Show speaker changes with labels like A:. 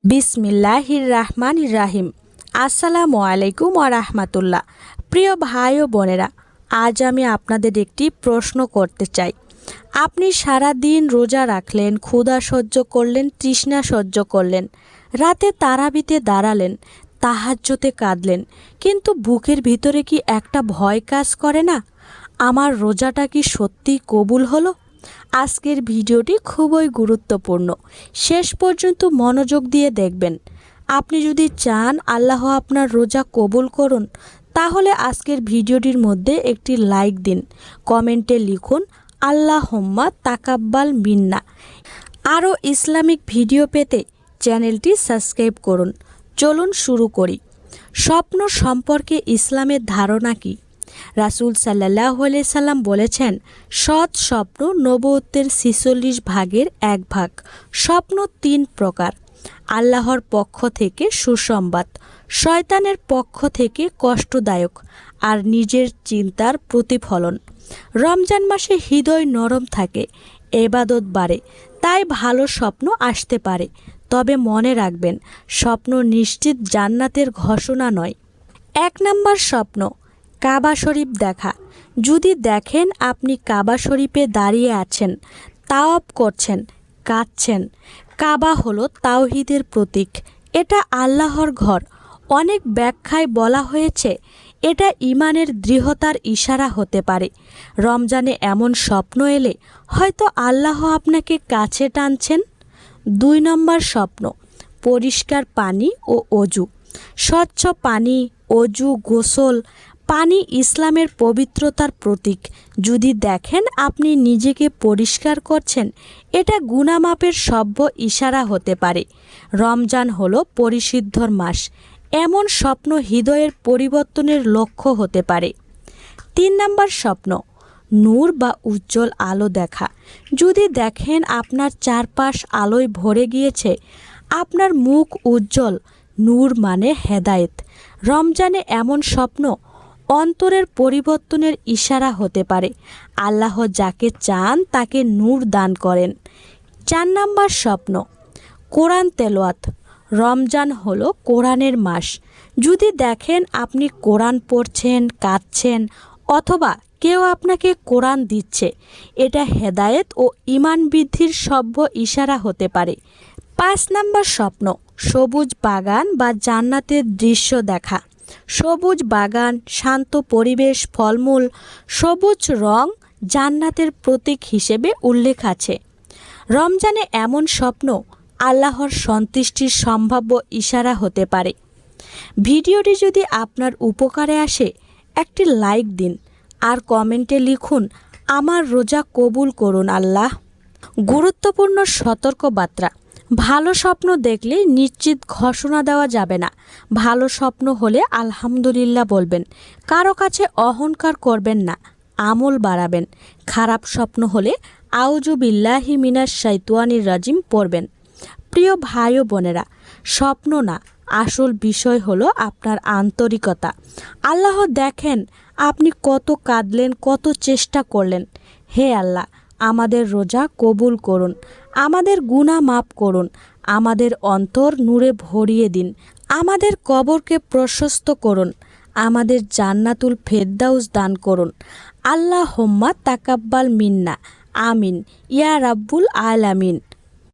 A: বিসমিল্লাহির রাহমানির রাহিম। আসসালামু আলাইকুম ওয়া রাহমাতুল্লাহ। প্রিয় ভাই ও বোনেরা, আজ আমি আপনাদের একটি প্রশ্ন করতে চাই। আপনি সারা দিন রোজা রাখলেন, ক্ষুধা সহ্য করলেন, তৃষ্ণা সহ্য করলেন, রাতে তারাবিতে দাঁড়ালেন, তাহাজ্জুদে কাঁদলেন, কিন্তু বুকের ভিতরে কি একটা ভয় কাজ করে না? আমার রোজাটা কি সত্যিই কবুল হলো? আজকের ভিডিওটি খুবই গুরুত্বপূর্ণ, শেষ পর্যন্ত মনোযোগ দিয়ে দেখবেন। আপনি যদি চান আল্লাহ আপনার রোজা কবুল করুন, তাহলে আজকের ভিডিওটির মধ্যে একটি লাইক দিন, কমেন্টে লিখুন আল্লাহুম্মা তাকাব্বাল মিন্না। আরও ইসলামিক ভিডিও পেতে চ্যানেলটি সাবস্ক্রাইব করুন। চলুন শুরু করি। স্বপ্ন সম্পর্কে ইসলামের ধারণা কী? রাসূল সাল্লাল্লাহু আলাইহি সাল্লাম বলেছেন, সৎ স্বপ্ন নবুয়তের ৪৬ ভাগের ১ ভাগ। স্বপ্ন ৩ প্রকার: আল্লাহর পক্ষ থেকে সুসংবাদ, শয়তানের পক্ষ থেকে কষ্টদায়ক, আর নিজের চিন্তার প্রতিফলন। রমজান মাসে হৃদয় নরম থাকে, ইবাদত বাড়ে, তাই ভালো স্বপ্ন আসতে পারে। তবে মনে রাখবেন, স্বপ্ন নিশ্চিত জান্নাতের ঘোষণা নয়। ১ নম্বর স্বপ্ন, কাবা শরীফ দেখা। যদি দেখেন আপনি কাবা শরীফে দাঁড়িয়ে আছেন, তাওয়াফ করছেন, কাঁদছেন। কাবা হলো তাওহীদের প্রতীক, এটা আল্লাহর ঘর। অনেক ব্যাখ্যায় বলা হয়েছে এটা ঈমানের দৃঢ়তার ইশারা হতে পারে। রমজানে এমন স্বপ্ন এলে হয়তো আল্লাহ আপনাকে কাছে টানছেন। ২ নম্বর স্বপ্ন, পরিষ্কার পানি ও অজু। স্বচ্ছ পানি, অজু, গোসল। পানি ইসলামের পবিত্রতার প্রতীক। যদি দেখেন আপনি নিজেকে পরিষ্কার করছেন, এটা গুনাহমাপের সভ্য ইশারা হতে পারে। রমজান হলো পরিশুদ্ধর মাস, এমন স্বপ্ন হৃদয়ের পরিবর্তনের লক্ষ্য হতে পারে। ৩ নম্বর স্বপ্ন, নূর বা উজ্জ্বল আলো দেখা। যদি দেখেন আপনার চারপাশ আলোয় ভরে গিয়েছে, আপনার মুখ উজ্জ্বল, নূর মানে হেদায়েত। রমজানে এমন স্বপ্ন অন্তরের পরিবর্তনের ইশারা হতে পারে। আল্লাহ যাকে চান তাকে নূর দান করেন। ৪ নম্বর স্বপ্ন, কোরআন তেলাওয়াত। রমজান হলো কোরআনের মাস। যদি দেখেন আপনি কোরআন পড়ছেন, কাঁদছেন, অথবা কেউ আপনাকে কোরআন দিচ্ছে, এটা হেদায়েত ও ঈমান বৃদ্ধির সভ্য ইশারা হতে পারে। ৫ নম্বর স্বপ্ন, সবুজ বাগান বা জান্নাতের দৃশ্য দেখা। সবুজ বাগান, শান্ত পরিবেশ, ফলমূল, সবুজ রং জান্নাতের প্রতীক হিসেবে উল্লেখ আছে। রমজানে এমন স্বপ্ন আল্লাহর সন্তুষ্টির সম্ভাব্য ইশারা হতে পারে। ভিডিওটি যদি আপনার উপকারে আসে, একটি লাইক দিন আর কমেন্টে লিখুন আমার রোজা কবুল করুন আল্লাহ। গুরুত্বপূর্ণ সতর্কবার্তা: ভালো স্বপ্ন দেখলে নিশ্চিত ঘোষণা দেওয়া যাবে না। ভালো স্বপ্ন হলে আলহামদুলিল্লাহ বলবেন, কারো কাছে অহংকার করবেন না, আমল বাড়াবেন। খারাপ স্বপ্ন হলে আউযু বিল্লাহি মিনাশ শাইতানির রাজিম পড়বেন। প্রিয় ভাই ও বোনেরা, স্বপ্ন না, আসল বিষয় হলো আপনার আন্তরিকতা। আল্লাহ দেখেন আপনি কত কাঁদলেন, কত চেষ্টা করলেন। হে আল্লাহ, আমাদের রোজা কবুল করুন, আমাদের গুনাহ মাফ করুন, আমাদের অন্তর নূরে ভরিয়ে দিন, আমাদের কবরকে প্রশস্ত করুন, আমাদের জান্নাতুল ফেরদাউস দান করুন। আল্লাহুম্মা তাকাব্বাল মিন্না। আমিন ইয়া রাব্বুল আলামিন।